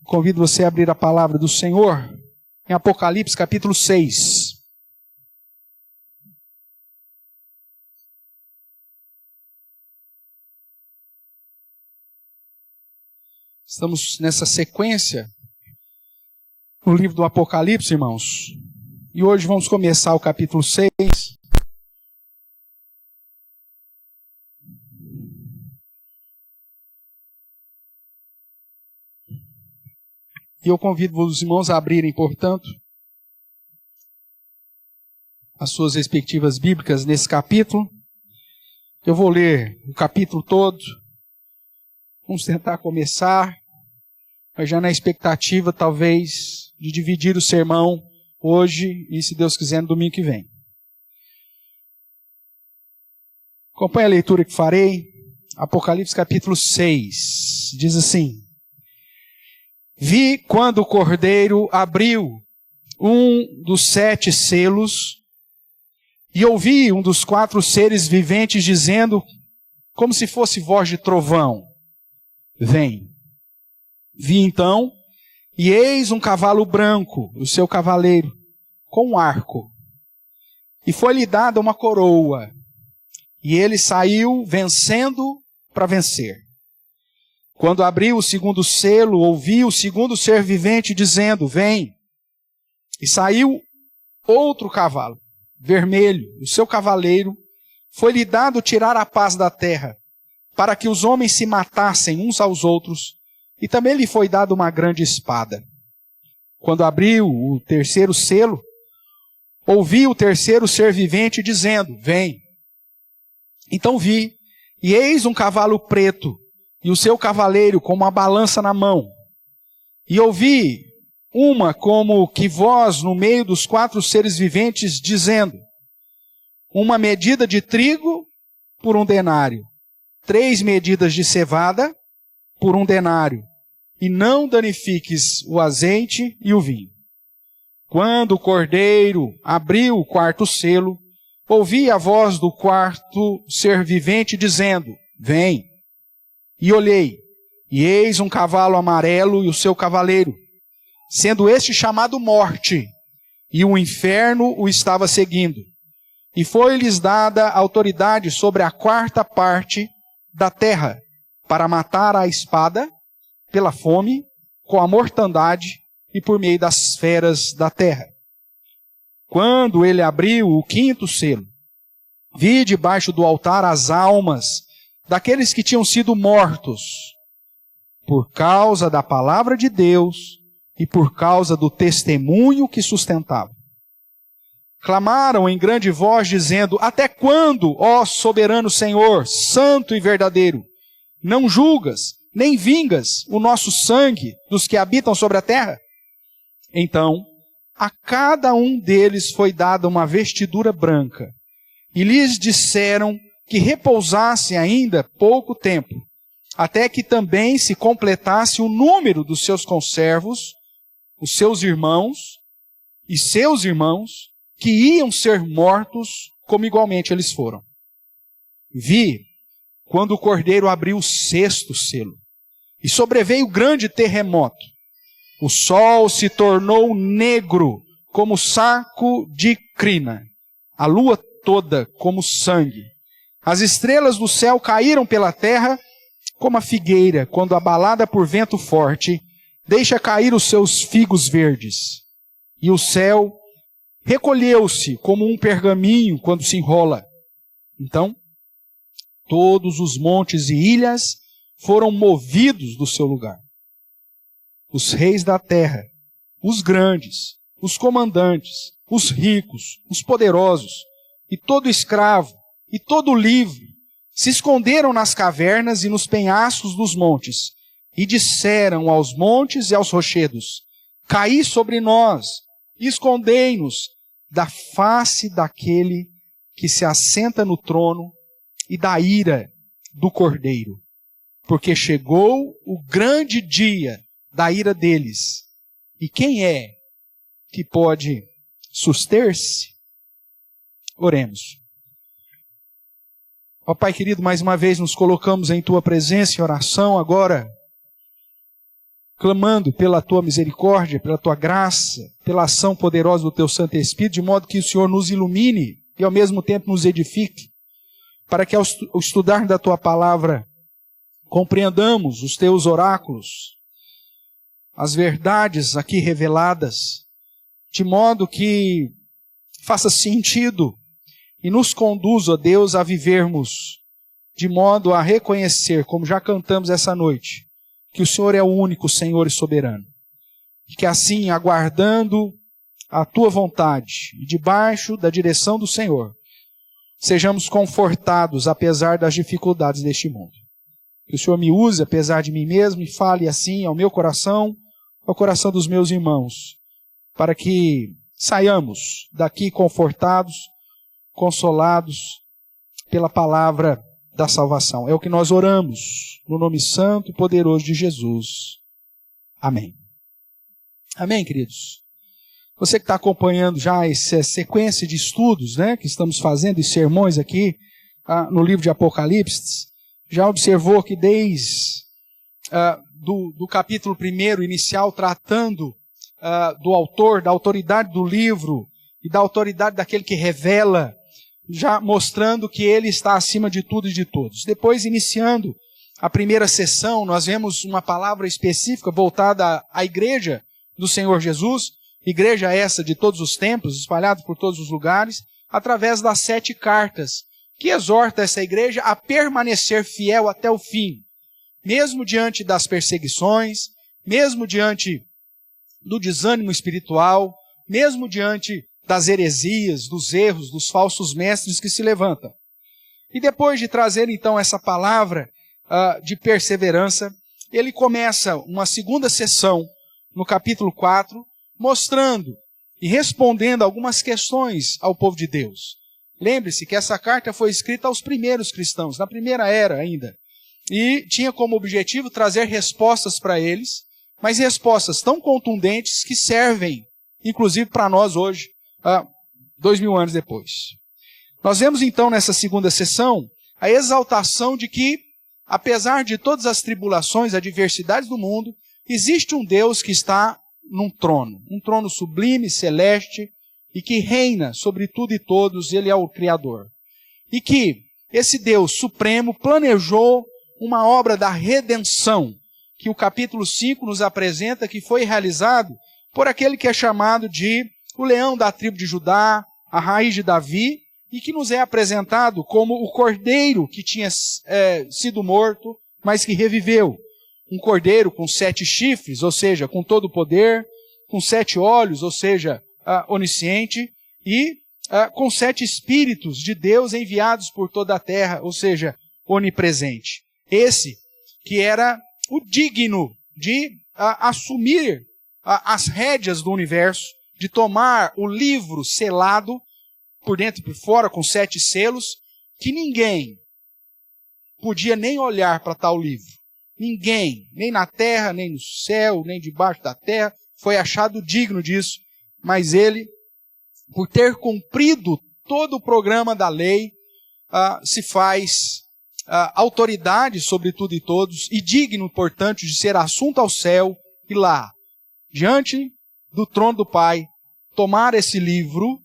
Convido você a abrir a palavra do Senhor em Apocalipse capítulo 6. Estamos nessa sequência no livro do Apocalipse, irmãos. E hoje vamos começar o capítulo 6. E eu convido os irmãos a abrirem, portanto, as suas respectivas bíblicas nesse capítulo. Eu vou ler o capítulo todo. Vamos tentar começar, mas já na expectativa, talvez, de dividir o sermão hoje e, se Deus quiser, no domingo que vem. Acompanhe a leitura que farei. Apocalipse capítulo 6. Diz assim: Vi quando o Cordeiro abriu um dos 7 selos e ouvi um dos 4 seres viventes dizendo, como se fosse voz de trovão: Vem. Vi então, e eis um cavalo branco, o seu cavaleiro, com um arco. E foi-lhe dada uma coroa, e ele saiu vencendo para vencer. Quando abriu o segundo selo, ouvi o segundo ser vivente dizendo, Vem. E saiu outro cavalo, vermelho, o seu cavaleiro. Foi-lhe dado tirar a paz da terra, para que os homens se matassem uns aos outros, e também lhe foi dada uma grande espada. Quando abriu o terceiro selo, ouvi o terceiro ser vivente dizendo, Vem. Então vi, e eis um cavalo preto, e o seu cavaleiro com uma balança na mão. E ouvi uma como que voz no meio dos 4 seres viventes dizendo, uma medida de trigo por 1 denário, 3 medidas de cevada por 1 denário, e não danifiques o azeite e o vinho. Quando o Cordeiro abriu o 4º selo, ouvi a voz do 4º ser vivente dizendo, Vem. E olhei, e eis um cavalo amarelo e o seu cavaleiro, sendo este chamado Morte, e o inferno o estava seguindo. E foi-lhes dada autoridade sobre a 4ª parte da terra, para matar a espada, pela fome, com a mortandade e por meio das feras da terra. Quando ele abriu o 5º selo, vi debaixo do altar as almas daqueles que tinham sido mortos por causa da palavra de Deus e por causa do testemunho que sustentavam. Clamaram em grande voz dizendo, Até quando, ó soberano Senhor, santo e verdadeiro, não julgas, nem vingas o nosso sangue dos que habitam sobre a terra? Então, a cada um deles foi dada uma vestidura branca, e lhes disseram que repousassem ainda pouco tempo, até que também se completasse o número dos seus conservos, os seus irmãos e seus irmãos, que iam ser mortos, como igualmente eles foram. Vi, quando o Cordeiro abriu o 6º selo, e sobreveio grande terremoto. O sol se tornou negro, como saco de crina, a lua toda como sangue. As estrelas do céu caíram pela terra, como a figueira, quando abalada por vento forte, deixa cair os seus figos verdes. E o céu recolheu-se como um pergaminho quando se enrola. Então, todos os montes e ilhas foram movidos do seu lugar. Os reis da terra, os grandes, os comandantes, os ricos, os poderosos, e todo escravo, e todo livre, se esconderam nas cavernas e nos penhascos dos montes, e disseram aos montes e aos rochedos, Caí sobre nós, e escondei-nos da face daquele que se assenta no trono e da ira do Cordeiro, porque chegou o grande dia da ira deles. E quem é que pode suster-se? Oremos. Ó Pai querido, mais uma vez nos colocamos em Tua presença em oração agora, clamando pela tua misericórdia, pela tua graça, pela ação poderosa do teu Santo Espírito, de modo que o Senhor nos ilumine e ao mesmo tempo nos edifique, para que ao estudar da tua palavra compreendamos os teus oráculos, as verdades aqui reveladas, de modo que faça sentido e nos conduza, ó Deus, a vivermos de modo a reconhecer, como já cantamos essa noite, que o Senhor é o único Senhor e soberano. E que assim, aguardando a tua vontade e debaixo da direção do Senhor, sejamos confortados apesar das dificuldades deste mundo. Que o Senhor me use apesar de mim mesmo e fale assim ao meu coração, ao coração dos meus irmãos, para que saiamos daqui confortados, consolados pela palavra da salvação. É o que nós oramos no nome santo e poderoso de Jesus. Amém. Amém, queridos? Você que está acompanhando já essa sequência de estudos, né, que estamos fazendo, e sermões aqui no livro de Apocalipse, já observou que desde do capítulo 1 inicial, tratando do autor, da autoridade do livro e da autoridade daquele que revela, já mostrando que ele está acima de tudo e de todos. Depois, iniciando a primeira sessão, nós vemos uma palavra específica voltada à igreja do Senhor Jesus, igreja essa de todos os tempos, espalhada por todos os lugares, através das 7 cartas, que exorta essa igreja a permanecer fiel até o fim, mesmo diante das perseguições, mesmo diante do desânimo espiritual, mesmo diante das heresias, dos erros, dos falsos mestres que se levantam. E depois de trazer então essa palavra de perseverança, ele começa uma segunda sessão no capítulo 4, mostrando e respondendo algumas questões ao povo de Deus. Lembre-se que essa carta foi escrita aos primeiros cristãos, na primeira era ainda, e tinha como objetivo trazer respostas para eles, mas respostas tão contundentes que servem, inclusive para nós hoje, 2000 anos depois. Nós vemos então nessa segunda sessão a exaltação de que, apesar de todas as tribulações, adversidades do mundo, existe um Deus que está num trono, um trono sublime, celeste, e que reina sobre tudo e todos, ele é o Criador. E que esse Deus supremo planejou uma obra da redenção, que o capítulo 5 nos apresenta, que foi realizado por aquele que é chamado de o leão da tribo de Judá, a raiz de Davi, e que nos é apresentado como o cordeiro que tinha sido morto, mas que reviveu. Um cordeiro com 7 chifres, ou seja, com todo o poder, com 7 olhos, ou seja, onisciente, e com 7 espíritos de Deus enviados por toda a terra, ou seja, onipresente. Esse que era o digno de assumir as rédeas do universo, de tomar o livro selado, por dentro e por fora, com 7 selos, que ninguém podia nem olhar para tal livro. Ninguém, nem na terra, nem no céu, nem debaixo da terra, foi achado digno disso. Mas ele, por ter cumprido todo o programa da lei, se faz autoridade sobre tudo e todos, e digno, portanto, de ser assunto ao céu, e lá, diante do trono do Pai, tomar esse livro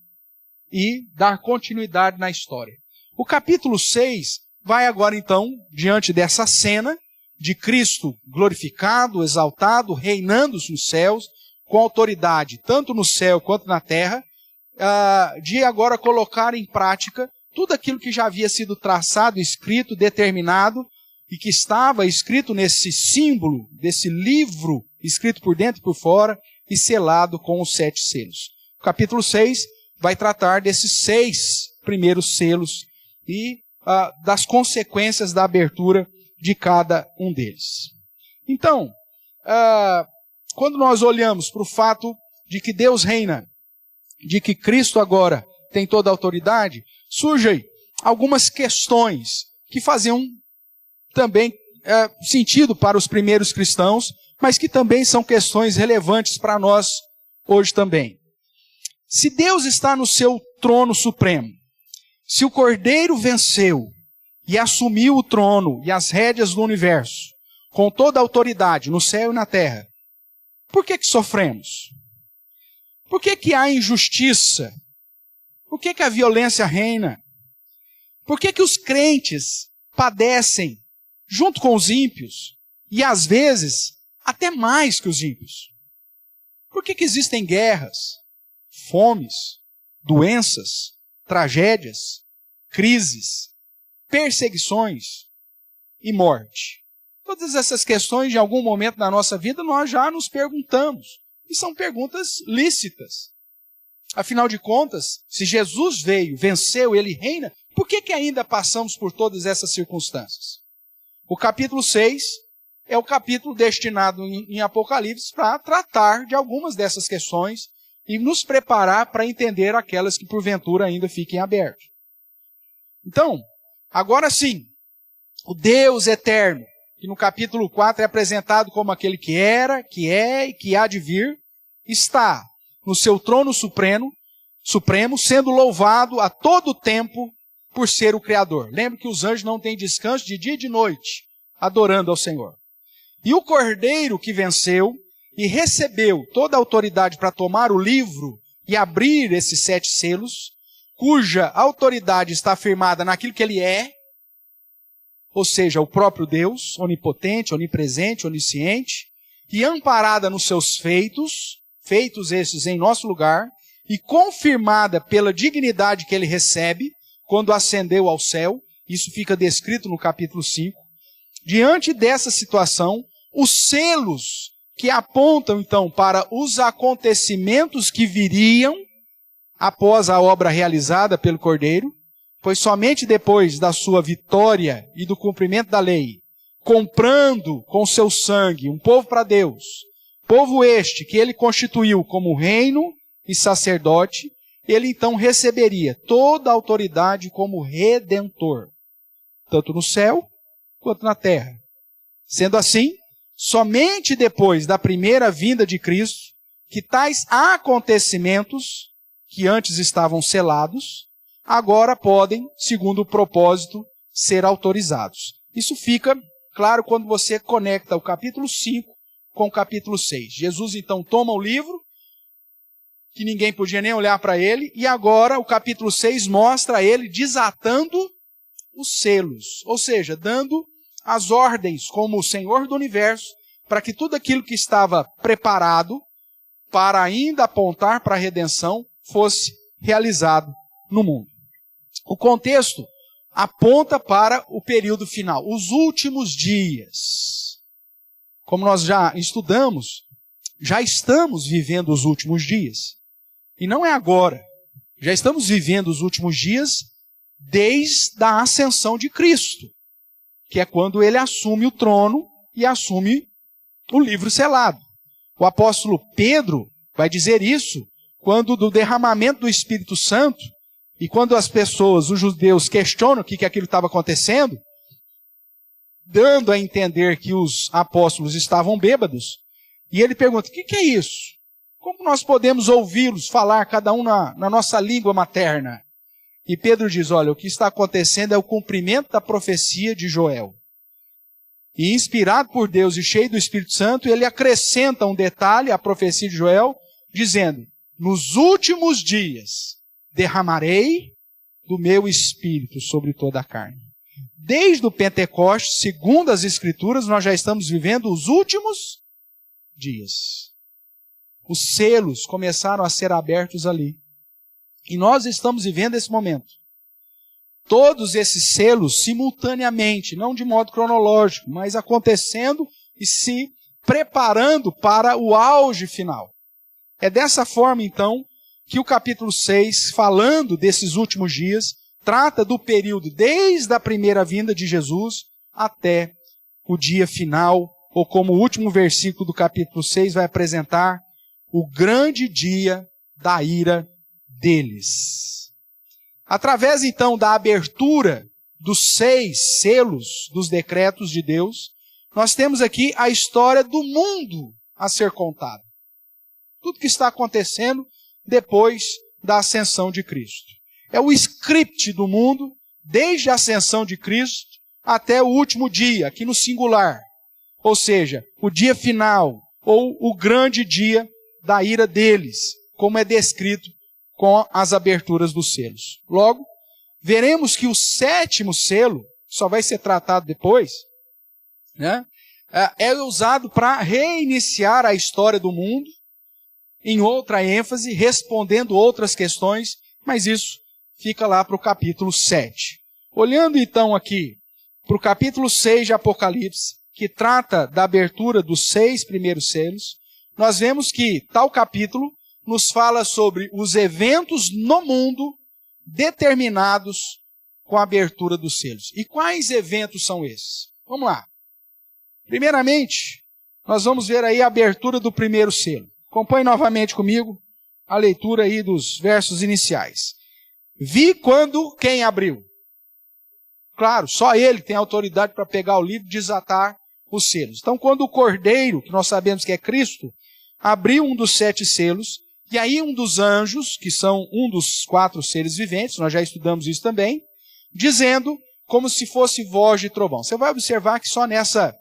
e dar continuidade na história. O capítulo 6 vai agora então, diante dessa cena de Cristo glorificado, exaltado, reinando nos céus, com autoridade, tanto no céu quanto na terra, de agora colocar em prática tudo aquilo que já havia sido traçado, escrito, determinado, e que estava escrito nesse símbolo, desse livro, escrito por dentro e por fora, e selado com os 7 selos. O capítulo 6 vai tratar desses 6 primeiros selos e das consequências da abertura de cada um deles. Então, quando nós olhamos para o fato de que Deus reina, de que Cristo agora tem toda a autoridade, surgem algumas questões que faziam também sentido para os primeiros cristãos, mas que também são questões relevantes para nós hoje também. Se Deus está no seu trono supremo, se o Cordeiro venceu e assumiu o trono e as rédeas do universo, com toda a autoridade no céu e na terra, Por que sofremos? Por que há injustiça? Por que a violência reina? Por que os crentes padecem junto com os ímpios? E às vezes, até mais que os ímpios. Por que existem guerras, fomes, doenças, tragédias, crises, perseguições e morte? Todas essas questões, em algum momento da nossa vida, nós já nos perguntamos. E são perguntas lícitas. Afinal de contas, se Jesus veio, venceu, ele reina, por que ainda passamos por todas essas circunstâncias? O capítulo 6 é o capítulo destinado em Apocalipse para tratar de algumas dessas questões e nos preparar para entender aquelas que porventura ainda fiquem abertas. Então, agora sim, o Deus eterno, que no capítulo 4 é apresentado como aquele que era, que é e que há de vir, está no seu trono supremo, sendo louvado a todo tempo por ser o Criador. Lembre que os anjos não têm descanso de dia e de noite, adorando ao Senhor. E o Cordeiro que venceu e recebeu toda a autoridade para tomar o livro e abrir esses 7 selos, cuja autoridade está firmada naquilo que ele é, ou seja, o próprio Deus, onipotente, onipresente, onisciente, e amparada nos seus feitos esses em nosso lugar, e confirmada pela dignidade que ele recebe quando ascendeu ao céu, isso fica descrito no capítulo 5. Diante dessa situação, os selos que apontam então para os acontecimentos que viriam após a obra realizada pelo Cordeiro, pois somente depois da sua vitória e do cumprimento da lei, comprando com seu sangue um povo para Deus, povo este que ele constituiu como reino e sacerdote, ele então receberia toda a autoridade como redentor, tanto no céu quanto na terra. Sendo assim, somente depois da primeira vinda de Cristo, que tais acontecimentos, que antes estavam selados, agora podem, segundo o propósito, ser autorizados. Isso fica claro quando você conecta o capítulo 5 com o capítulo 6. Jesus então toma o livro, que ninguém podia nem olhar para ele, e agora o capítulo 6 mostra ele desatando os selos, ou seja, dando as ordens como o Senhor do universo, para que tudo aquilo que estava preparado para ainda apontar para a redenção fosse realizado no mundo. O contexto aponta para o período final, os últimos dias. Como nós já estudamos, já estamos vivendo os últimos dias. E não é agora. Já estamos vivendo os últimos dias desde a ascensão de Cristo, que é quando ele assume o trono e assume o livro selado. O apóstolo Pedro vai dizer isso quando do derramamento do Espírito Santo, e quando as pessoas, os judeus, questionam o que aquilo estava acontecendo, dando a entender que os apóstolos estavam bêbados, e ele pergunta, o que é isso? Como nós podemos ouvi-los falar, cada um na nossa língua materna? E Pedro diz, olha, o que está acontecendo é o cumprimento da profecia de Joel. E inspirado por Deus e cheio do Espírito Santo, ele acrescenta um detalhe à profecia de Joel, dizendo, nos últimos dias derramarei do meu Espírito sobre toda a carne. Desde o Pentecostes, segundo as Escrituras, nós já estamos vivendo os últimos dias. Os selos começaram a ser abertos ali. E nós estamos vivendo esse momento. Todos esses selos simultaneamente, não de modo cronológico, mas acontecendo e se preparando para o auge final. É dessa forma, então, que o capítulo 6, falando desses últimos dias, trata do período desde a primeira vinda de Jesus até o dia final, ou como o último versículo do capítulo 6 vai apresentar, o grande dia da ira deles. Através, então, da abertura dos 6 selos dos decretos de Deus, nós temos aqui a história do mundo a ser contada. Tudo que está acontecendo depois da ascensão de Cristo. É o script do mundo, desde a ascensão de Cristo até o último dia, aqui no singular. Ou seja, o dia final, ou o grande dia da ira deles, como é descrito com as aberturas dos selos. Logo, veremos que o 7º selo, só vai ser tratado depois, né, é usado para reiniciar a história do mundo, em outra ênfase, respondendo outras questões, mas isso fica lá para o capítulo 7. Olhando então aqui para o capítulo 6 de Apocalipse, que trata da abertura dos 6 primeiros selos, nós vemos que tal capítulo nos fala sobre os eventos no mundo determinados com a abertura dos selos. E quais eventos são esses? Vamos lá. Primeiramente, nós vamos ver aí a abertura do primeiro selo. Acompanhe novamente comigo a leitura aí dos versos iniciais. Vi quando quem abriu? Claro, só ele tem autoridade para pegar o livro e desatar os selos. Então, quando o Cordeiro, que nós sabemos que é Cristo, abriu um dos 7 selos, e aí um dos anjos, que são um dos 4 seres viventes, nós já estudamos isso também, dizendo como se fosse voz de trovão. Você vai observar que só nessa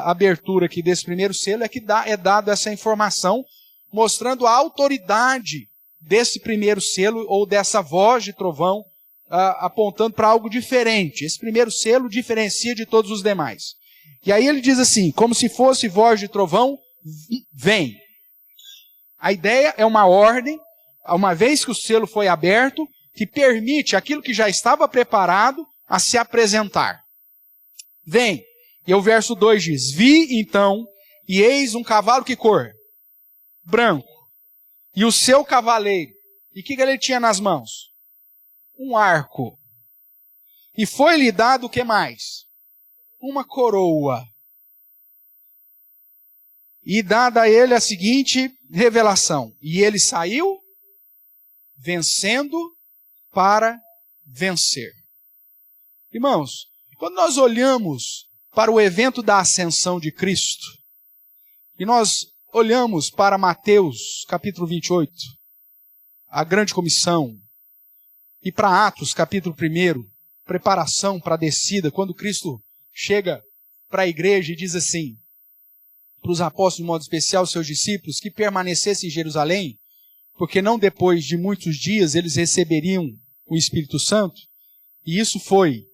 abertura aqui desse primeiro selo é que é dado essa informação, mostrando a autoridade desse primeiro selo, ou dessa voz de trovão, apontando para algo diferente. Esse primeiro selo diferencia de todos os demais. E aí ele diz assim, como se fosse voz de trovão, vem. A ideia é uma ordem, uma vez que o selo foi aberto, que permite aquilo que já estava preparado a se apresentar. Vem. E o verso 2 diz, vi então, e eis um cavalo que cor? Branco. E o seu cavaleiro. E o que ele tinha nas mãos? Um arco. E foi-lhe dado o que mais? Uma coroa. E dada a ele a seguinte revelação. E ele saiu vencendo para vencer. Irmãos, quando nós olhamos para o evento da ascensão de Cristo, e nós olhamos para Mateus capítulo 28, a grande comissão, e para Atos capítulo 1, preparação para a descida, quando Cristo chega para a igreja e diz assim, para os apóstolos, de modo especial, seus discípulos, que permanecessem em Jerusalém, porque não depois de muitos dias eles receberiam o Espírito Santo, e isso foi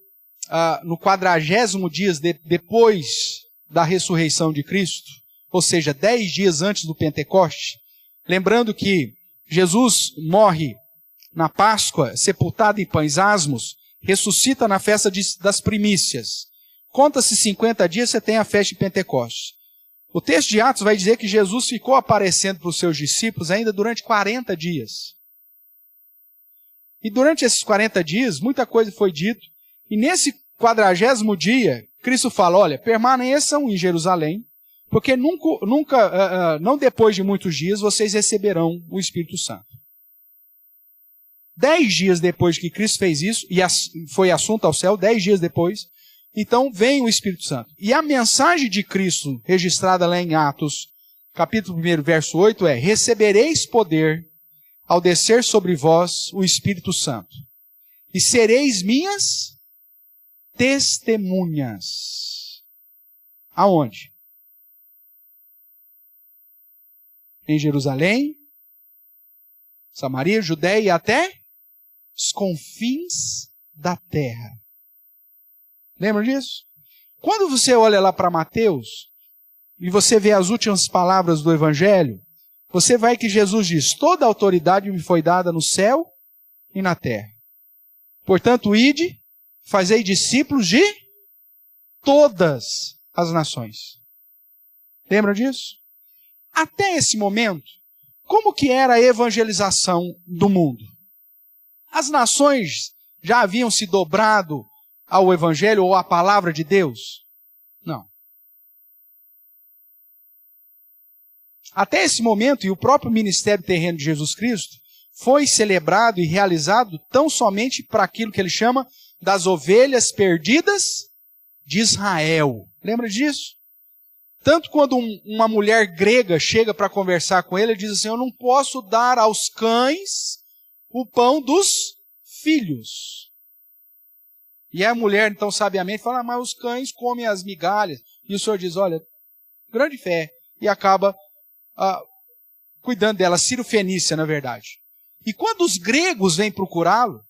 no 40º dia depois da ressurreição de Cristo, ou seja, 10 dias antes do Pentecoste, lembrando que Jesus morre na Páscoa, sepultado em pães asmos, ressuscita na festa das primícias. Conta-se 50 dias, você tem a festa de Pentecoste. O texto de Atos vai dizer que Jesus ficou aparecendo para os seus discípulos ainda durante 40 dias. E durante esses 40 dias, muita coisa foi dito. E nesse 40º dia, Cristo fala, olha, permaneçam em Jerusalém, porque não depois de muitos dias, vocês receberão o Espírito Santo. 10 dias depois que Cristo fez isso, e foi assunto ao céu, 10 dias depois, então vem o Espírito Santo. E a mensagem de Cristo, registrada lá em Atos, capítulo 1, verso 8, é, recebereis poder ao descer sobre vós o Espírito Santo, e sereis minhas testemunhas. Aonde? Em Jerusalém, Samaria, Judeia e até os confins da terra. Lembra disso? Quando você olha lá para Mateus, e você vê as últimas palavras do Evangelho, você vai que Jesus diz, toda a autoridade me foi dada no céu e na terra. Portanto, ide, fazei discípulos de todas as nações. Lembra disso? Até esse momento, como que era a evangelização do mundo? As nações já haviam se dobrado ao Evangelho ou à palavra de Deus? Não. Até esse momento, e o próprio ministério terreno de Jesus Cristo, foi celebrado e realizado tão somente para aquilo que ele chama das ovelhas perdidas de Israel. Lembra disso? Tanto quando uma mulher grega chega para conversar com ele diz assim, eu não posso dar aos cães o pão dos filhos. E a mulher, então, sabiamente, fala, mas os cães comem as migalhas. E o Senhor diz, olha, grande fé, e acaba cuidando dela, Ciro Fenícia, na verdade. E quando os gregos vêm procurá-lo,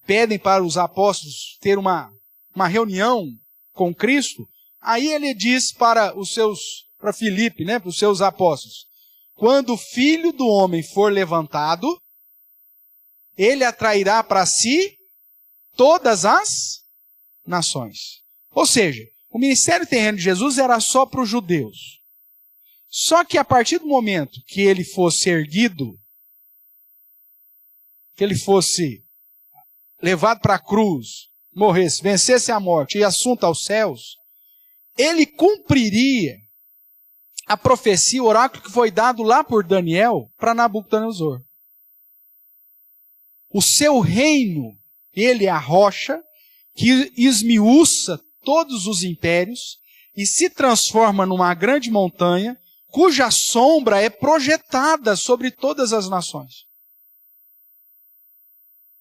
pedem para os apóstolos ter uma reunião com Cristo, aí ele diz para Filipe, para os seus apóstolos, quando o Filho do Homem for levantado, ele atrairá para si todas as nações. Ou seja, o ministério terreno de Jesus era só para os judeus. Só que a partir do momento que ele fosse erguido, que ele fosse levado para a cruz, morresse, vencesse a morte e assunto aos céus, ele cumpriria a profecia, o oráculo que foi dado lá por Daniel para Nabucodonosor. O seu reino, ele é a rocha que esmiuça todos os impérios e se transforma numa grande montanha cuja sombra é projetada sobre todas as nações.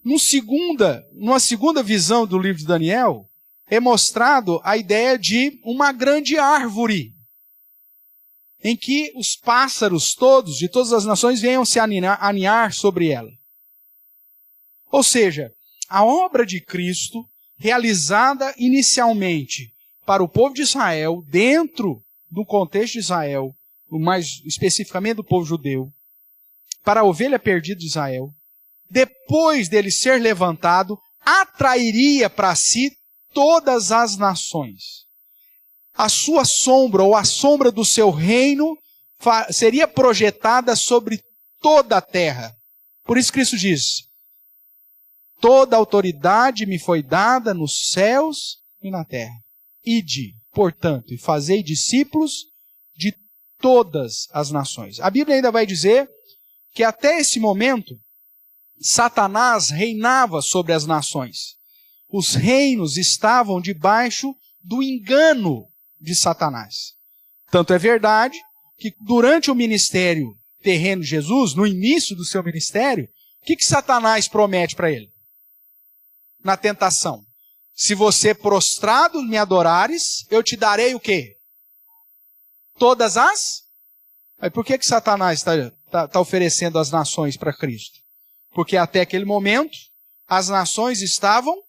Numa segunda visão do livro de Daniel, é mostrado a ideia de uma grande árvore, em que os pássaros todos, de todas as nações, venham se aninhar sobre ela. Ou seja, a obra de Cristo, realizada inicialmente para o povo de Israel, dentro do contexto de Israel, mais especificamente do povo judeu, para a ovelha perdida de Israel, depois dele ser levantado, atrairia para si todas as nações. A sua sombra, ou a sombra do seu reino, seria projetada sobre toda a terra. Por isso Cristo diz, toda autoridade me foi dada nos céus e na terra. Ide, portanto, e fazei discípulos de todas as nações. A Bíblia ainda vai dizer que até esse momento, Satanás reinava sobre as nações. Os reinos estavam debaixo do engano de Satanás. Tanto é verdade que durante o ministério terreno de Jesus, no início do seu ministério, o que Satanás promete para ele? Na tentação. Se você prostrado me adorares, eu te darei o quê? Todas as? Aí por que Satanás está oferecendo as nações para Cristo? Porque até aquele momento, as nações estavam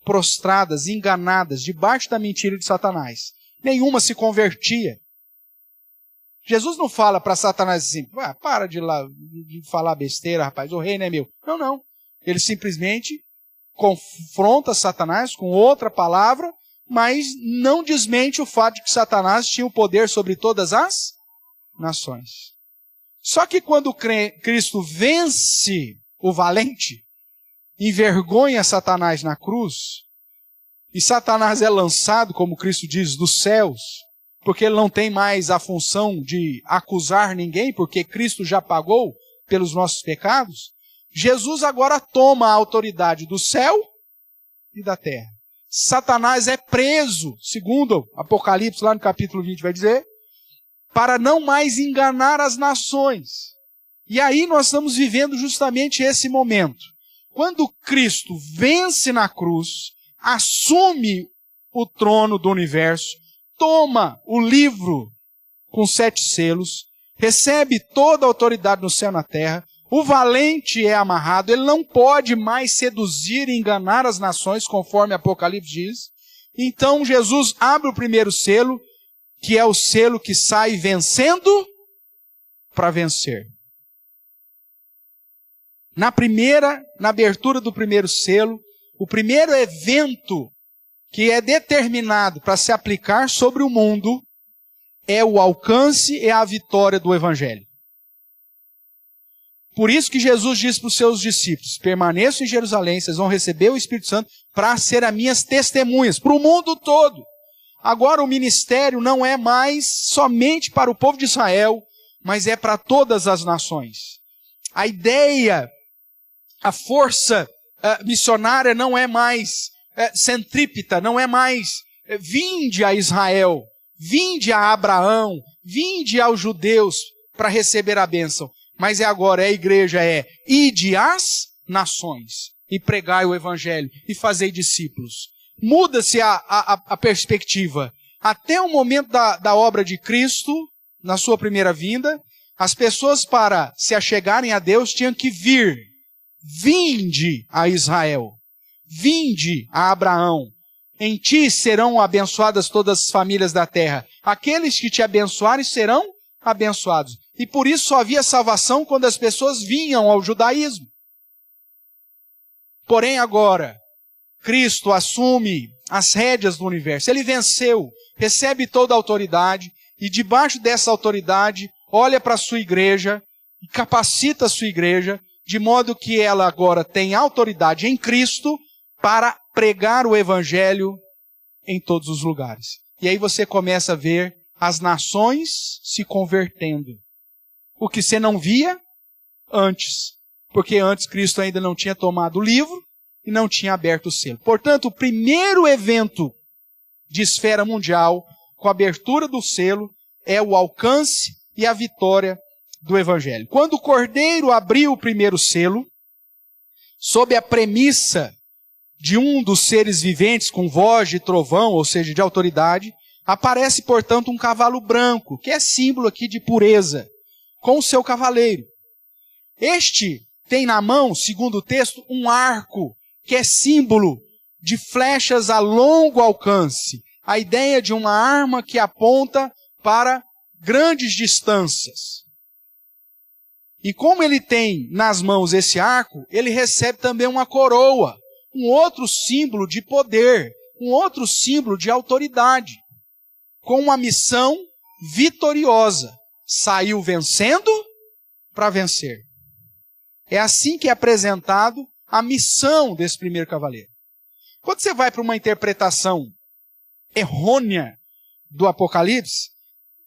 prostradas, enganadas, debaixo da mentira de Satanás. Nenhuma se convertia. Jesus não fala para Satanás assim, para de falar besteira, rapaz, o reino é meu. Não, não. Ele simplesmente confronta Satanás com outra palavra, mas não desmente o fato de que Satanás tinha o poder sobre todas as nações. Só que quando Cristo vence o valente, envergonha Satanás na cruz, e Satanás é lançado, como Cristo diz, dos céus, porque ele não tem mais a função de acusar ninguém, porque Cristo já pagou pelos nossos pecados, Jesus agora toma a autoridade do céu e da terra. Satanás é preso, segundo Apocalipse, lá no capítulo 20 vai dizer, para não mais enganar as nações. E aí nós estamos vivendo justamente esse momento. Quando Cristo vence na cruz, assume o trono do universo, toma o livro com 7 selos, recebe toda a autoridade no céu e na terra, o valente é amarrado, ele não pode mais seduzir e enganar as nações, conforme Apocalipse diz. Então Jesus abre o primeiro selo, que é o selo que sai vencendo para vencer. Na abertura do primeiro selo, o primeiro evento que é determinado para se aplicar sobre o mundo é o alcance e a vitória do Evangelho. Por isso que Jesus disse para os seus discípulos, permaneçam em Jerusalém, vocês vão receber o Espírito Santo para ser as minhas testemunhas, para o mundo todo. Agora o ministério não é mais somente para o povo de Israel, mas é para todas as nações. A ideia, a força missionária não é mais centrípeta, não é mais vinde a Israel, vinde a Abraão, vinde aos judeus para receber a bênção. Mas agora a igreja ide às nações e pregai o evangelho e fazei discípulos. Muda-se a perspectiva. Até o momento da obra de Cristo, na sua primeira vinda, as pessoas para se achegarem a Deus tinham que vir. Vinde a Israel, vinde a Abraão. Em ti serão abençoadas todas as famílias da terra. Aqueles que te abençoarem serão abençoados. E por isso só havia salvação quando as pessoas vinham ao judaísmo. Porém agora, Cristo assume as rédeas do universo. Ele venceu, recebe toda a autoridade e debaixo dessa autoridade olha para a sua igreja e capacita a sua igreja de modo que ela agora tem autoridade em Cristo para pregar o evangelho em todos os lugares. E aí você começa a ver as nações se convertendo. O que você não via antes. Porque antes Cristo ainda não tinha tomado o livro e não tinha aberto o selo. Portanto, o primeiro evento de esfera mundial com a abertura do selo é o alcance e a vitória do evangelho. Quando o Cordeiro abriu o primeiro selo, sob a premissa de um dos seres viventes com voz de trovão, ou seja, de autoridade, aparece, portanto, um cavalo branco, que é símbolo aqui de pureza, com o seu cavaleiro. Este tem na mão, segundo o texto, um arco, que é símbolo de flechas a longo alcance. A ideia de uma arma que aponta para grandes distâncias. E como ele tem nas mãos esse arco, ele recebe também uma coroa, um outro símbolo de poder, um outro símbolo de autoridade, com uma missão vitoriosa. Saiu vencendo para vencer. É assim que é apresentado a missão desse primeiro cavaleiro. Quando você vai para uma interpretação errônea do Apocalipse,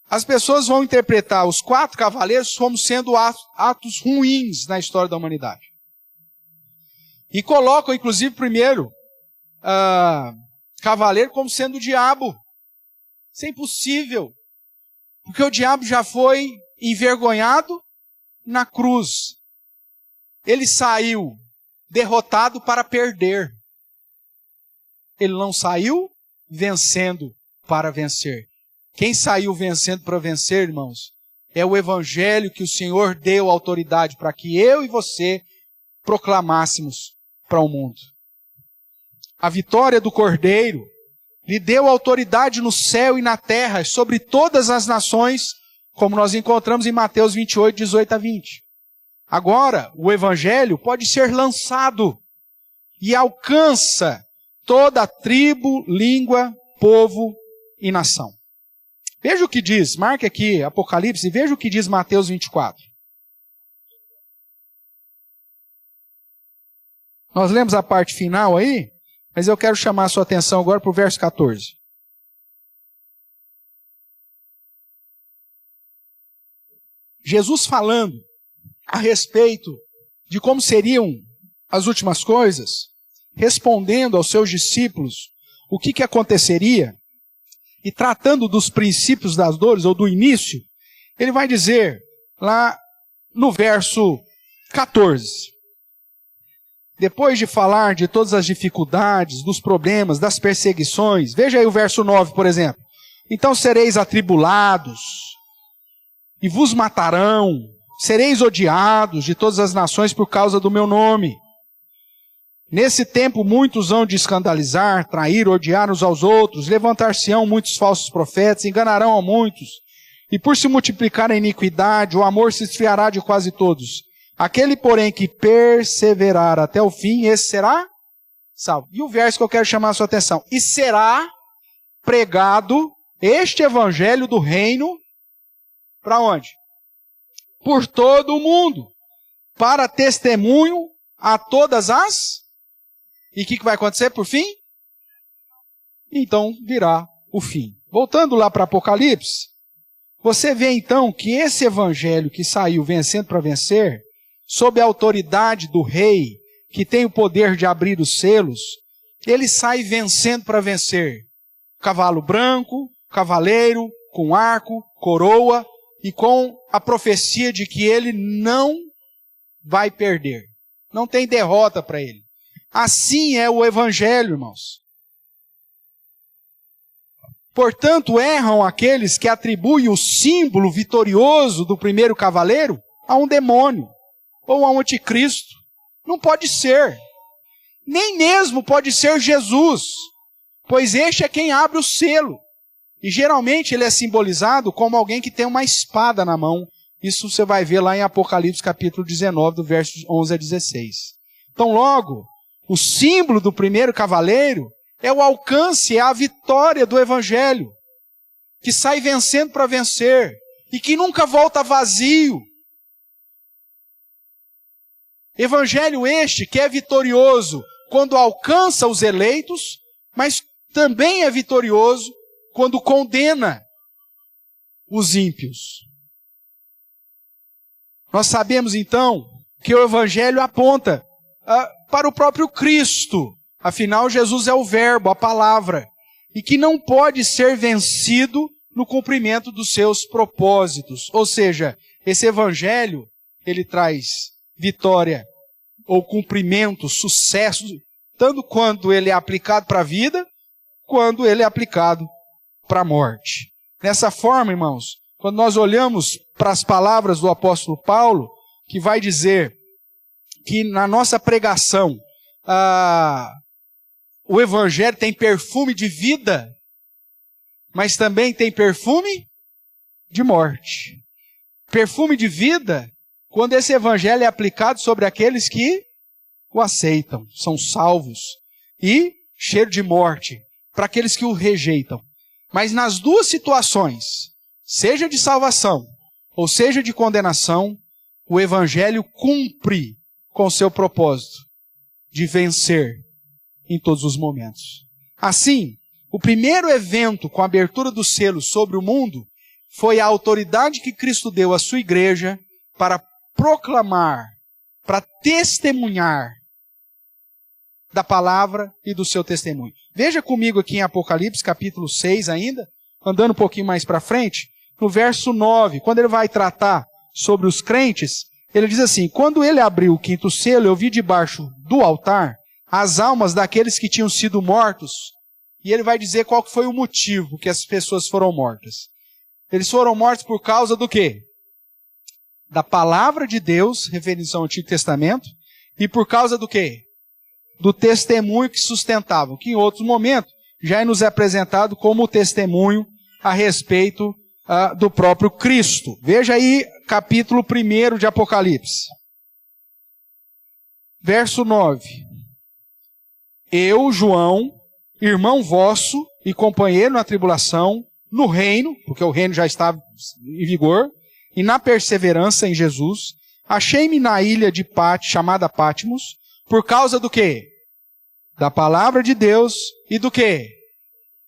as pessoas vão interpretar os 4 cavaleiros como sendo atos ruins na história da humanidade. E colocam, inclusive, primeiro cavaleiro como sendo o diabo. Isso é impossível. Porque o diabo já foi envergonhado na cruz. Ele saiu derrotado para perder. Ele não saiu vencendo para vencer. Quem saiu vencendo para vencer, irmãos, é o evangelho que o Senhor deu autoridade para que eu e você proclamássemos para o mundo. A vitória do Cordeiro lhe deu autoridade no céu e na terra sobre todas as nações, como nós encontramos em Mateus 28, 18 a 20. Agora, o evangelho pode ser lançado e alcança toda a tribo, língua, povo e nação. Veja o que diz, marque aqui Apocalipse e veja o que diz Mateus 24. Nós lemos a parte final aí, mas eu quero chamar a sua atenção agora para o verso 14. Jesus falando a respeito de como seriam as últimas coisas, respondendo aos seus discípulos o que aconteceria, e tratando dos princípios das dores, ou do início, ele vai dizer, lá no verso 14, depois de falar de todas as dificuldades, dos problemas, das perseguições, veja aí o verso 9, por exemplo. Então sereis atribulados, e vos matarão, sereis odiados de todas as nações por causa do meu nome. Nesse tempo muitos hão de escandalizar, trair, odiar uns aos outros, levantar-se-ão muitos falsos profetas, enganarão a muitos, e por se multiplicar a iniquidade, o amor se esfriará de quase todos. Aquele, porém, que perseverar até o fim, esse será salvo. E o verso que eu quero chamar a sua atenção. E será pregado este evangelho do reino, para onde? Por todo o mundo, para testemunho a todas as... E o que vai acontecer por fim? Então virá o fim. Voltando lá para Apocalipse, você vê então que esse evangelho que saiu vencendo para vencer, sob a autoridade do rei, que tem o poder de abrir os selos, ele sai vencendo para vencer. Cavalo branco, cavaleiro, com arco, coroa, e com a profecia de que ele não vai perder. Não tem derrota para ele. Assim é o evangelho, irmãos. Portanto, erram aqueles que atribuem o símbolo vitorioso do primeiro cavaleiro a um demônio ou a um anticristo. Não pode ser. Nem mesmo pode ser Jesus, pois este é quem abre o selo. E geralmente ele é simbolizado como alguém que tem uma espada na mão. Isso você vai ver lá em Apocalipse capítulo 19, do verso 11 a 16. Então logo, o símbolo do primeiro cavaleiro é o alcance, é a vitória do Evangelho, que sai vencendo para vencer e que nunca volta vazio. Evangelho este que é vitorioso quando alcança os eleitos, mas também é vitorioso quando condena os ímpios. Nós sabemos então que o Evangelho aponta para o próprio Cristo. Afinal, Jesus é o Verbo, a palavra, e que não pode ser vencido no cumprimento dos seus propósitos. Ou seja, esse Evangelho, ele traz vitória ou cumprimento, sucesso, tanto quando ele é aplicado para a vida, quando ele é aplicado para a morte. Dessa forma, irmãos, quando nós olhamos para as palavras do apóstolo Paulo, que vai dizer que na nossa pregação, o Evangelho tem perfume de vida, mas também tem perfume de morte. Perfume de vida, quando esse Evangelho é aplicado sobre aqueles que o aceitam, são salvos. E cheiro de morte, para aqueles que o rejeitam. Mas nas duas situações, seja de salvação ou seja de condenação, o Evangelho cumpre com o seu propósito de vencer em todos os momentos. Assim, o primeiro evento com a abertura do selo sobre o mundo foi a autoridade que Cristo deu à sua igreja para proclamar, para testemunhar da palavra e do seu testemunho. Veja comigo aqui em Apocalipse, capítulo 6 ainda, andando um pouquinho mais para frente, no verso 9, quando ele vai tratar sobre os crentes, ele diz assim: quando ele abriu o quinto selo, eu vi debaixo do altar as almas daqueles que tinham sido mortos, e ele vai dizer qual foi o motivo que as pessoas foram mortas. Eles foram mortos por causa do quê? Da palavra de Deus, referindo-se ao Antigo Testamento, e por causa do quê? Do testemunho que sustentavam, que em outros momentos já é nos apresentado como testemunho a respeito do próprio Cristo. Veja aí capítulo 1 de Apocalipse. Verso 9. Eu, João, irmão vosso e companheiro na tribulação, no reino, porque o reino já estava em vigor, e na perseverança em Jesus, achei-me na ilha de chamada Patmos, por causa do quê? Da palavra de Deus e do quê?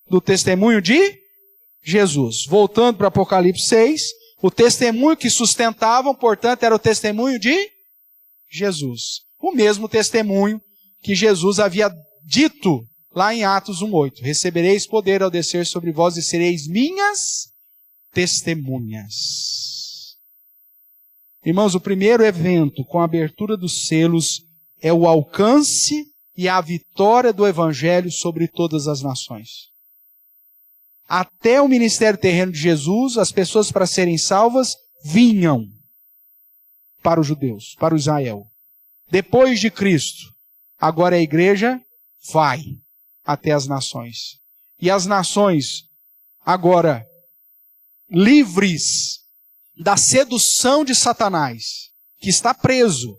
Do testemunho de Jesus. Voltando para Apocalipse 6, o testemunho que sustentavam, portanto, era o testemunho de Jesus. O mesmo testemunho que Jesus havia dito lá em Atos 1:8. Recebereis poder ao descer sobre vós e sereis minhas testemunhas. Irmãos, o primeiro evento com a abertura dos selos é o alcance e a vitória do Evangelho sobre todas as nações. Até o ministério terreno de Jesus, as pessoas para serem salvas vinham para os judeus, para o Israel. Depois de Cristo, agora a igreja vai até as nações. E as nações, agora, livres da sedução de Satanás, que está preso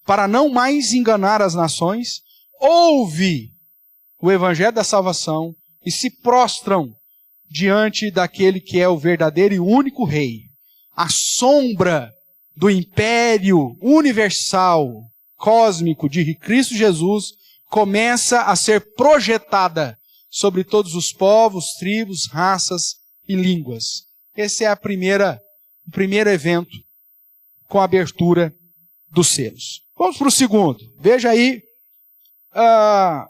para não mais enganar as nações, ouve o evangelho da salvação e se prostram diante daquele que é o verdadeiro e único rei. A sombra do império universal, cósmico de Cristo Jesus começa a ser projetada sobre todos os povos, tribos, raças e línguas. Esse é o primeiro evento com a abertura dos selos. Vamos para o segundo. Veja aí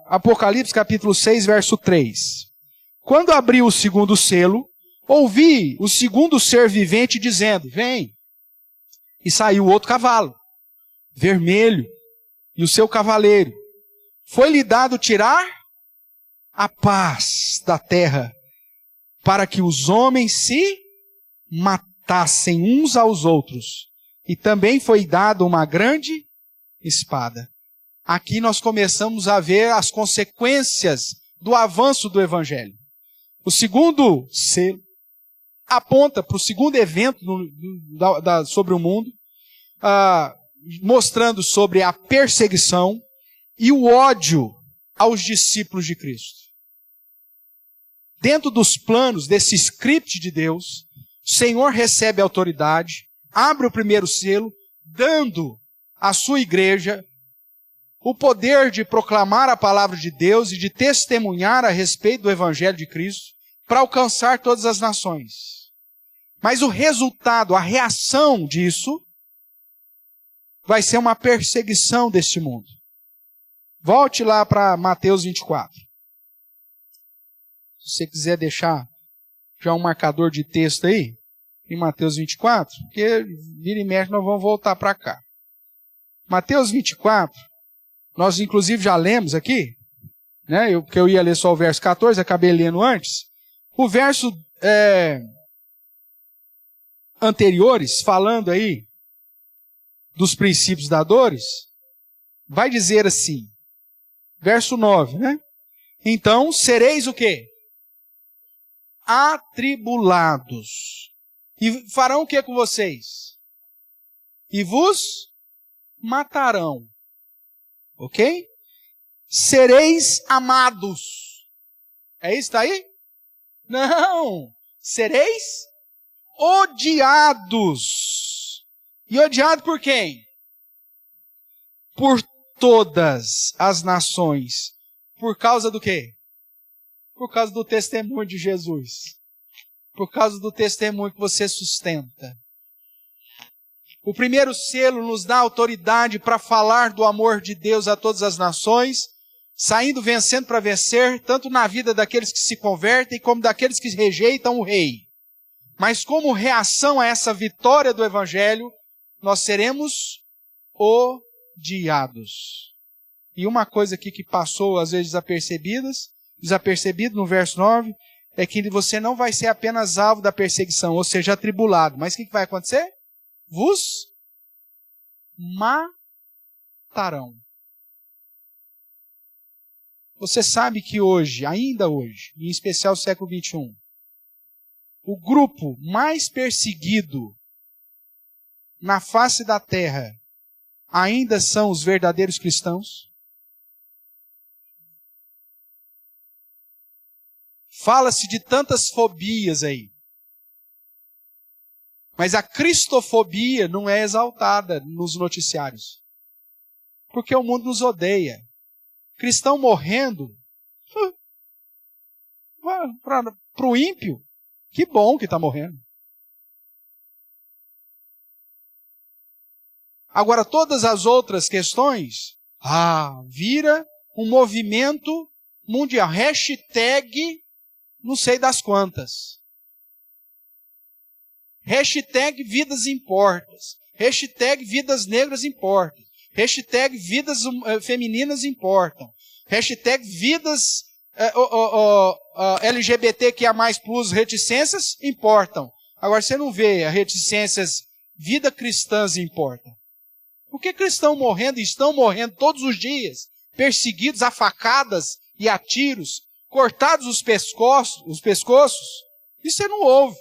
Apocalipse capítulo 6, verso 3. Quando abriu o segundo selo, ouvi o segundo ser vivente dizendo: vem. E saiu outro cavalo, vermelho, e o seu cavaleiro. Foi-lhe dado tirar a paz da terra, para que os homens se matassem uns aos outros. E também foi dada uma grande espada. Aqui nós começamos a ver as consequências do avanço do Evangelho. O segundo selo aponta para o segundo evento sobre o mundo, mostrando sobre a perseguição e o ódio aos discípulos de Cristo. Dentro dos planos desse script de Deus, o Senhor recebe a autoridade, abre o primeiro selo, dando à sua igreja o poder de proclamar a palavra de Deus e de testemunhar a respeito do Evangelho de Cristo para alcançar todas as nações. Mas o resultado, a reação disso, vai ser uma perseguição deste mundo. Volte lá para Mateus 24. Se você quiser deixar já um marcador de texto aí, em Mateus 24, porque vira e mexe nós vamos voltar para cá. Mateus 24, nós inclusive já lemos aqui, né? Porque eu ia ler só o verso 14, acabei lendo antes. O verso anteriores, falando aí dos princípios da dores, vai dizer assim, verso 9, né? Então sereis o quê? Atribulados. E farão o que com vocês? E vos matarão. Ok? Sereis amados. É isso, está aí? Não. Sereis odiados. E odiado por quem? Por todas as nações. Por causa do quê? Por causa do testemunho de Jesus. Por causa do testemunho que você sustenta. O primeiro selo nos dá autoridade para falar do amor de Deus a todas as nações, saindo vencendo para vencer, tanto na vida daqueles que se convertem, como daqueles que rejeitam o rei. Mas como reação a essa vitória do Evangelho, nós seremos odiados. E uma coisa aqui que passou às vezes desapercebido no verso 9, é que você não vai ser apenas alvo da perseguição, ou seja, atribulado. Mas o que vai acontecer? Vos matarão. Você sabe que hoje, ainda hoje, em especial no século XXI, o grupo mais perseguido na face da terra ainda são os verdadeiros cristãos? Fala-se de tantas fobias aí. Mas a cristofobia não é exaltada nos noticiários. Porque o mundo nos odeia. Cristão morrendo, para o ímpio, que bom que está morrendo. Agora, todas as outras questões, vira um movimento mundial. Hashtag não sei das quantas. Hashtag vidas importam. Hashtag vidas negras importam. Hashtag vidas femininas importam. Hashtag vidas LGBTQIA+, reticências importam. Agora você não vê as reticências vida cristãs importam. Por que cristãos morrendo e estão morrendo todos os dias, perseguidos a facadas e a tiros, cortados os pescoços? Isso você não ouve.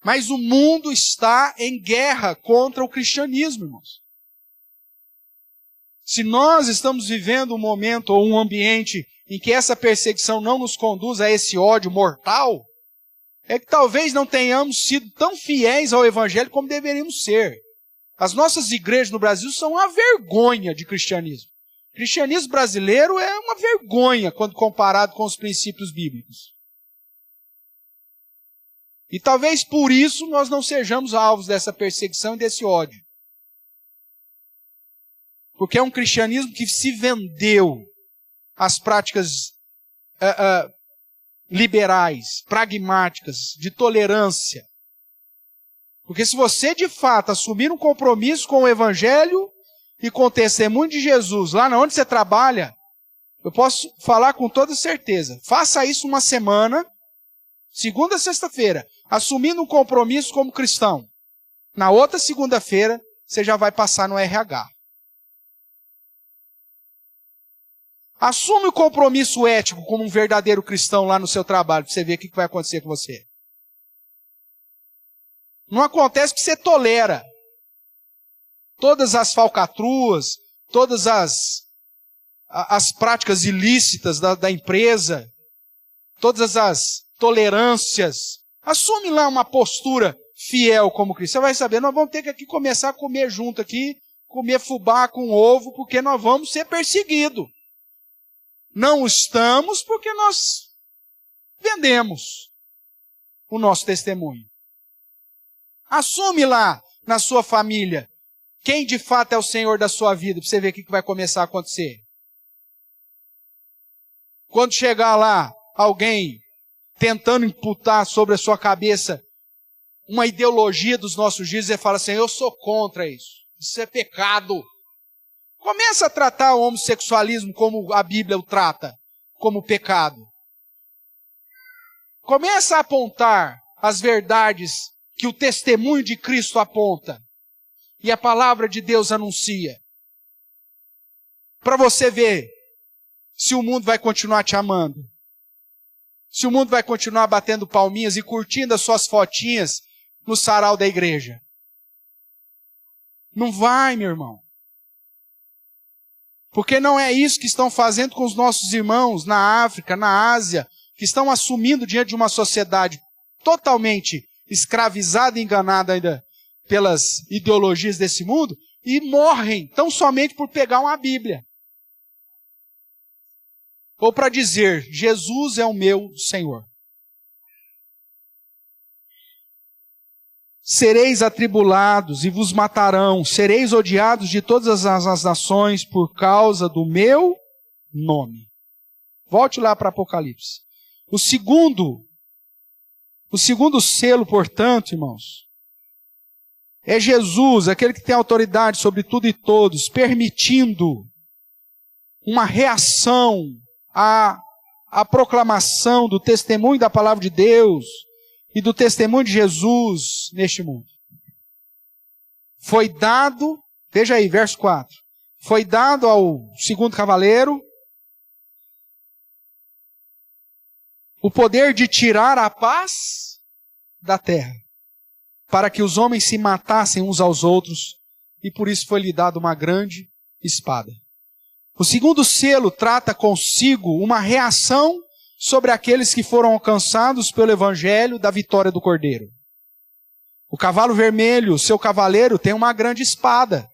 Mas o mundo está em guerra contra o cristianismo, irmãos. Se nós estamos vivendo um momento ou um ambiente em que essa perseguição não nos conduz a esse ódio mortal, é que talvez não tenhamos sido tão fiéis ao Evangelho como deveríamos ser. As nossas igrejas no Brasil são uma vergonha de cristianismo. O cristianismo brasileiro é uma vergonha quando comparado com os princípios bíblicos. E talvez por isso nós não sejamos alvos dessa perseguição e desse ódio. Porque é um cristianismo que se vendeu às práticas liberais, pragmáticas, de tolerância. Porque se você de fato assumir um compromisso com o Evangelho e com o testemunho de Jesus lá onde você trabalha, Eu posso falar com toda certeza. Faça isso uma semana, segunda a sexta-feira, assumindo um compromisso como cristão. Na outra segunda-feira, você já vai passar no RH. Assume o compromisso ético como um verdadeiro cristão lá no seu trabalho, para você ver o que vai acontecer com você. Não acontece que você tolera todas as falcatruas, todas as práticas ilícitas da empresa, todas as tolerâncias. Assume lá uma postura fiel como cristão. Você vai saber, nós vamos ter que aqui começar a comer junto aqui, comer fubá com ovo, porque nós vamos ser perseguidos. Não estamos porque nós vendemos o nosso testemunho. Assume lá na sua família quem de fato é o Senhor da sua vida, para você ver o que vai começar a acontecer. Quando chegar lá alguém tentando imputar sobre a sua cabeça uma ideologia dos nossos dias, você fala assim, eu sou contra isso. Isso é pecado. Começa a tratar o homossexualismo como a Bíblia o trata, como pecado. Começa a apontar as verdades que o testemunho de Cristo aponta e a palavra de Deus anuncia. Para você ver se o mundo vai continuar te amando. Se o mundo vai continuar batendo palminhas e curtindo as suas fotinhas no sarau da igreja. Não vai, meu irmão. Porque não é isso que estão fazendo com os nossos irmãos na África, na Ásia, que estão assumindo diante de uma sociedade totalmente escravizada e enganada ainda pelas ideologias desse mundo, e morrem tão somente por pegar uma Bíblia. Ou para dizer, Jesus é o meu Senhor. Sereis atribulados e vos matarão, sereis odiados de todas as nações por causa do meu nome. Volte lá para Apocalipse. O segundo selo, portanto, irmãos, é Jesus, aquele que tem autoridade sobre tudo e todos, permitindo uma reação à proclamação do testemunho da palavra de Deus e do testemunho de Jesus neste mundo. Foi dado, veja aí, verso 4, foi dado ao segundo cavaleiro o poder de tirar a paz da terra, para que os homens se matassem uns aos outros, e por isso foi lhe dado uma grande espada. O segundo selo trata consigo uma reação sobre aqueles que foram alcançados pelo evangelho da vitória do Cordeiro. O cavalo vermelho, seu cavaleiro, tem uma grande espada,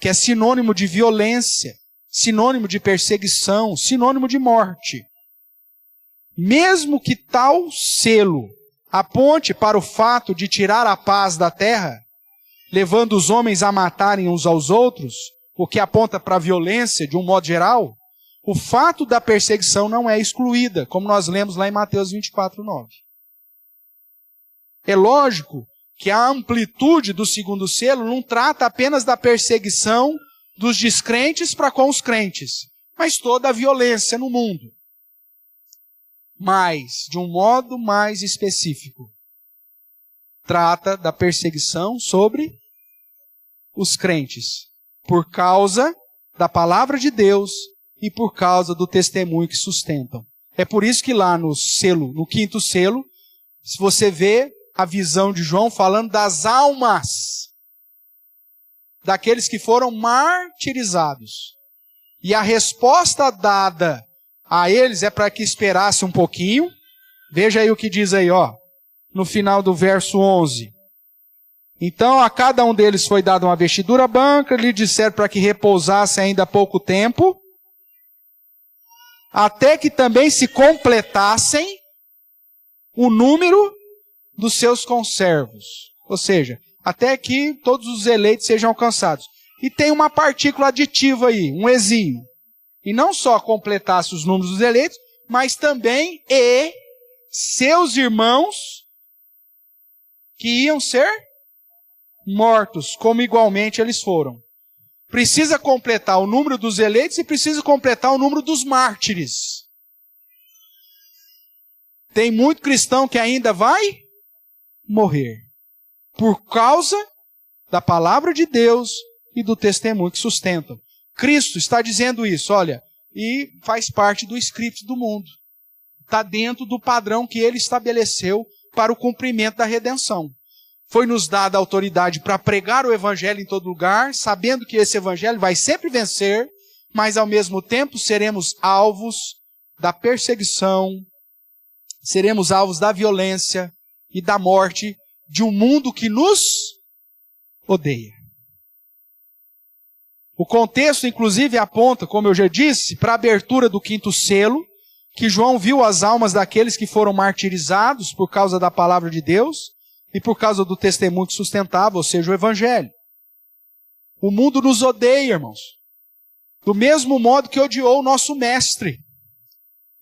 que é sinônimo de violência, sinônimo de perseguição, sinônimo de morte. Mesmo que tal selo aponte para o fato de tirar a paz da terra, levando os homens a matarem uns aos outros, o que aponta para a violência de um modo geral, o fato da perseguição não é excluída, como nós lemos lá em Mateus 24:9. É lógico que a amplitude do segundo selo não trata apenas da perseguição dos descrentes para com os crentes, mas toda a violência no mundo. Mas, de um modo mais específico, trata da perseguição sobre os crentes, por causa da palavra de Deus e por causa do testemunho que sustentam. É por isso que lá no quinto selo, se você vê a visão de João falando das almas daqueles que foram martirizados. E a resposta dada a eles é para que esperasse um pouquinho. Veja aí o que diz aí, ó, no final do verso 11. Então a cada um deles foi dada uma vestidura branca, lhe disseram para que repousasse ainda pouco tempo, até que também se completassem o número dos seus conservos. Ou seja, até que todos os eleitos sejam alcançados. E tem uma partícula aditiva aí, um ezinho. E não só completasse os números dos eleitos, mas também seus irmãos que iam ser mortos, como igualmente eles foram. precisa completar o número dos eleitos e precisa completar o número dos mártires. Tem muito cristão que ainda vai morrer por causa da palavra de Deus e do testemunho que sustentam. Cristo está dizendo isso, olha, e faz parte do script do mundo. Está dentro do padrão que ele estabeleceu para o cumprimento da redenção. Foi nos dada a autoridade para pregar o evangelho em todo lugar, sabendo que esse evangelho vai sempre vencer, mas ao mesmo tempo seremos alvos da perseguição, seremos alvos da violência e da morte de um mundo que nos odeia. O contexto, inclusive, aponta, como eu já disse, para a abertura do 5º selo, que João viu as almas daqueles que foram martirizados por causa da palavra de Deus e por causa do testemunho que sustentava, ou seja, o evangelho. O mundo nos odeia, irmãos. Do mesmo modo que odiou o nosso mestre.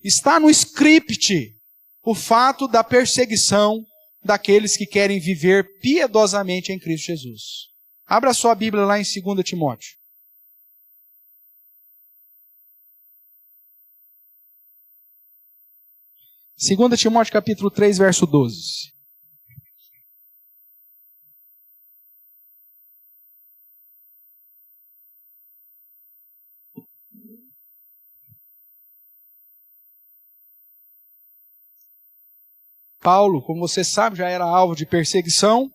Está no script o fato da perseguição daqueles que querem viver piedosamente em Cristo Jesus. Abra sua Bíblia lá em 2 Timóteo. 2 Timóteo capítulo 3, verso 12. Paulo, como você sabe, já era alvo de perseguição.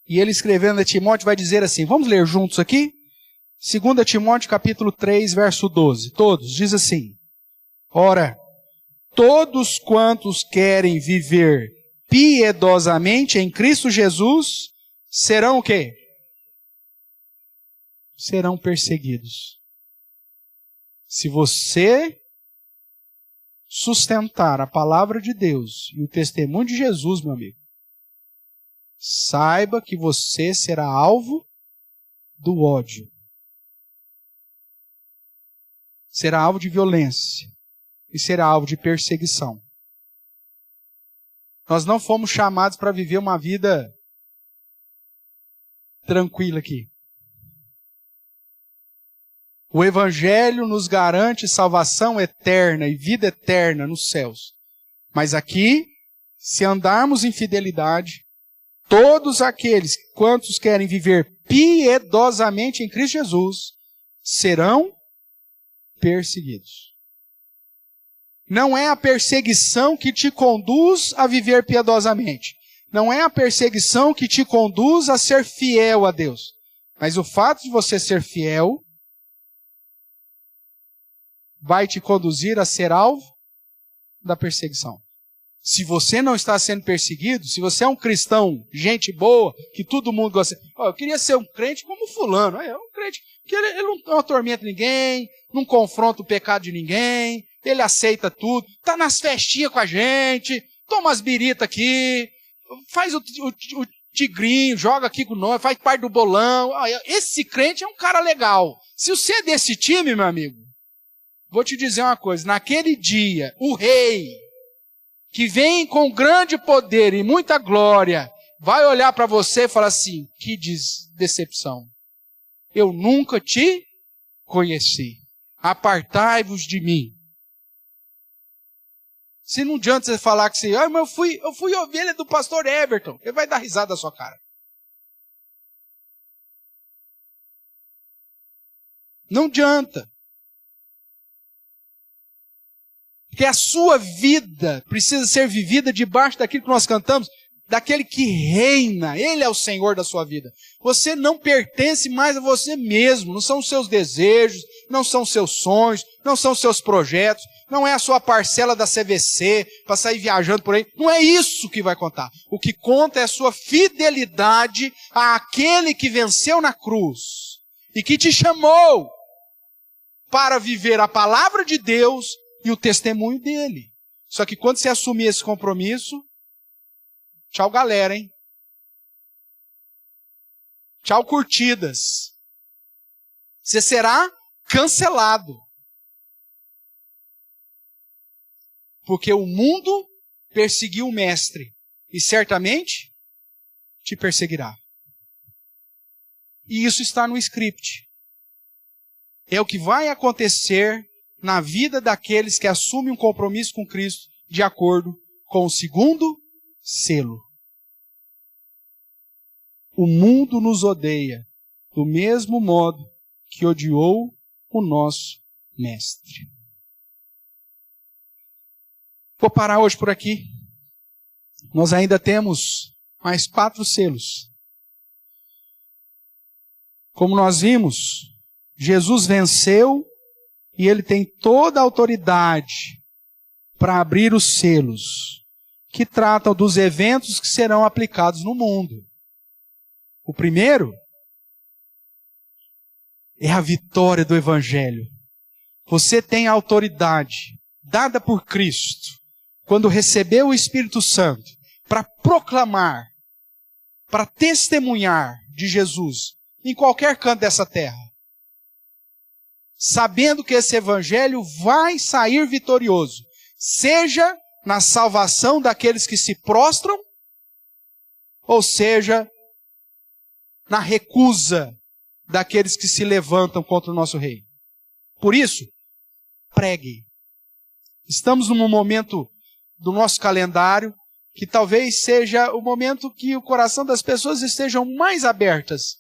E ele escrevendo a Timóteo vai dizer assim, vamos ler juntos aqui? 2 Timóteo capítulo 3, verso 12. Todos, diz assim. Ora, todos quantos querem viver piedosamente em Cristo Jesus, serão o quê? Serão perseguidos. Se você sustentar a palavra de Deus e o testemunho de Jesus, meu amigo, saiba que você será alvo do ódio. Será alvo de violência. E será alvo de perseguição. Nós não fomos chamados para viver uma vida tranquila aqui. O Evangelho nos garante salvação eterna e vida eterna nos céus. Mas aqui, se andarmos em fidelidade, todos aqueles quantos querem viver piedosamente em Cristo Jesus, serão perseguidos. Não é a perseguição que te conduz a viver piedosamente. Não é a perseguição que te conduz a ser fiel a Deus. Mas o fato de você ser fiel vai te conduzir a ser alvo da perseguição. Se você não está sendo perseguido, se você é um cristão, gente boa, que todo mundo gosta... eu queria ser um crente como fulano. É um crente que ele não atormenta ninguém, não confronta o pecado de ninguém, ele aceita tudo, está nas festinhas com a gente, toma as biritas aqui, faz o tigrinho, joga aqui com nós, faz parte do bolão. Esse crente é um cara legal. Se você é desse time, meu amigo, vou te dizer uma coisa, naquele dia, o rei, que vem com grande poder e muita glória, vai olhar para você e falar assim, que decepção. Eu nunca te conheci. Apartai-vos de mim. Se não adianta você falar que você, mas eu fui ovelha do pastor Everton, ele vai dar risada da sua cara. Não adianta. Porque a sua vida precisa ser vivida debaixo daquilo que nós cantamos, daquele que reina. Ele é o Senhor da sua vida. Você não pertence mais a você mesmo. Não são os seus desejos, não são os seus sonhos, não são os seus projetos, não é a sua parcela da CVC para sair viajando por aí. Não é isso que vai contar. O que conta é a sua fidelidade àquele que venceu na cruz e que te chamou para viver a palavra de Deus e o testemunho dele. Só que quando você assumir esse compromisso, tchau galera, hein? Tchau curtidas. Você será cancelado. Porque o mundo perseguiu o mestre e certamente te perseguirá. E isso está no script. é o que vai acontecer na vida daqueles que assumem um compromisso com Cristo de acordo com o segundo selo. O mundo nos odeia do mesmo modo que odiou o nosso Mestre. Vou parar hoje por aqui. Nós ainda temos mais 4 selos. Como nós vimos, Jesus venceu e Ele tem toda a autoridade para abrir os selos que tratam dos eventos que serão aplicados no mundo. O primeiro é a vitória do Evangelho. Você tem a autoridade dada por Cristo quando recebeu o Espírito Santo para proclamar, para testemunhar de Jesus em qualquer canto dessa terra. Sabendo que esse Evangelho vai sair vitorioso, seja na salvação daqueles que se prostram, ou seja, na recusa daqueles que se levantam contra o nosso Rei. Por isso, pregue. Estamos num momento do nosso calendário que talvez seja o momento que o coração das pessoas estejam mais abertas,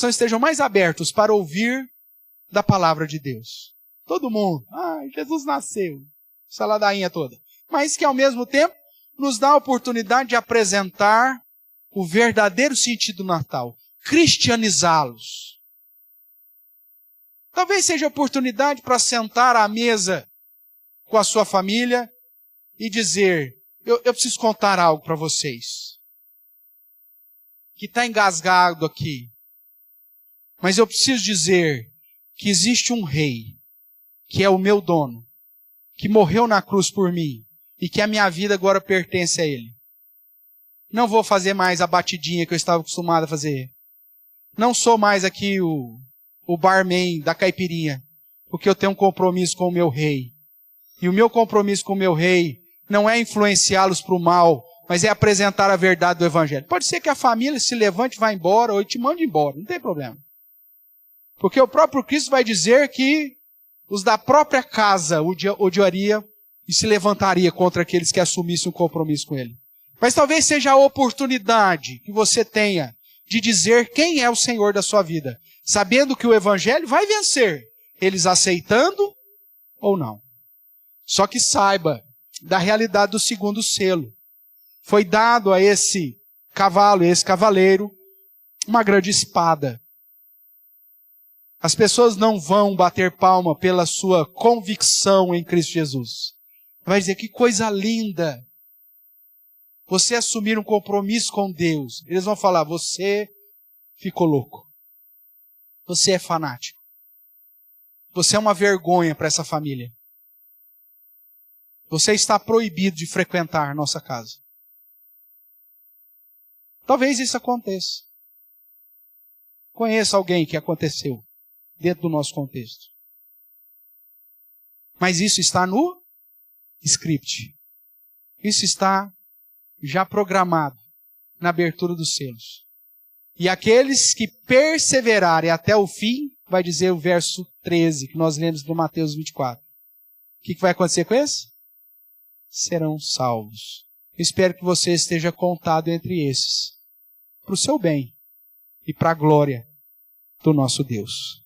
estejam mais abertos para ouvir da palavra de Deus. Todo mundo, Jesus nasceu, essa ladainha toda. Mas que ao mesmo tempo nos dá a oportunidade de apresentar o verdadeiro sentido do Natal, cristianizá-los. Talvez seja a oportunidade para sentar à mesa com a sua família e dizer, eu preciso contar algo para vocês, que está engasgado aqui, mas eu preciso dizer que existe um rei, que é o meu dono, que morreu na cruz por mim, e que a minha vida agora pertence a Ele. Não vou fazer mais a batidinha que eu estava acostumado a fazer. Não sou mais aqui o barman da caipirinha, porque eu tenho um compromisso com o meu rei. E o meu compromisso com o meu rei não é influenciá-los para o mal, mas é apresentar a verdade do Evangelho. Pode ser que a família se levante e vá embora, ou te mande embora, não tem problema. Porque o próprio Cristo vai dizer que os da própria casa odiaria e se levantaria contra aqueles que assumissem um compromisso com Ele. Mas talvez seja a oportunidade que você tenha de dizer quem é o Senhor da sua vida, sabendo que o Evangelho vai vencer, eles aceitando ou não. Só que saiba da realidade do segundo selo. Foi dado a esse cavalo, esse cavaleiro, uma grande espada. As pessoas não vão bater palma pela sua convicção em Cristo Jesus. Vai dizer, que coisa linda você assumir um compromisso com Deus. Eles vão falar, você ficou louco. Você é fanático. Você é uma vergonha para essa família. Você está proibido de frequentar nossa casa. Talvez isso aconteça. Conheço alguém que aconteceu dentro do nosso contexto. Mas isso está no script. Isso está já programado na abertura dos selos. E aqueles que perseverarem até o fim, vai dizer o verso 13, que nós lemos no Mateus 24. O que vai acontecer com esse? Serão salvos. Eu espero que você esteja contado entre esses, para o seu bem e para a glória do nosso Deus.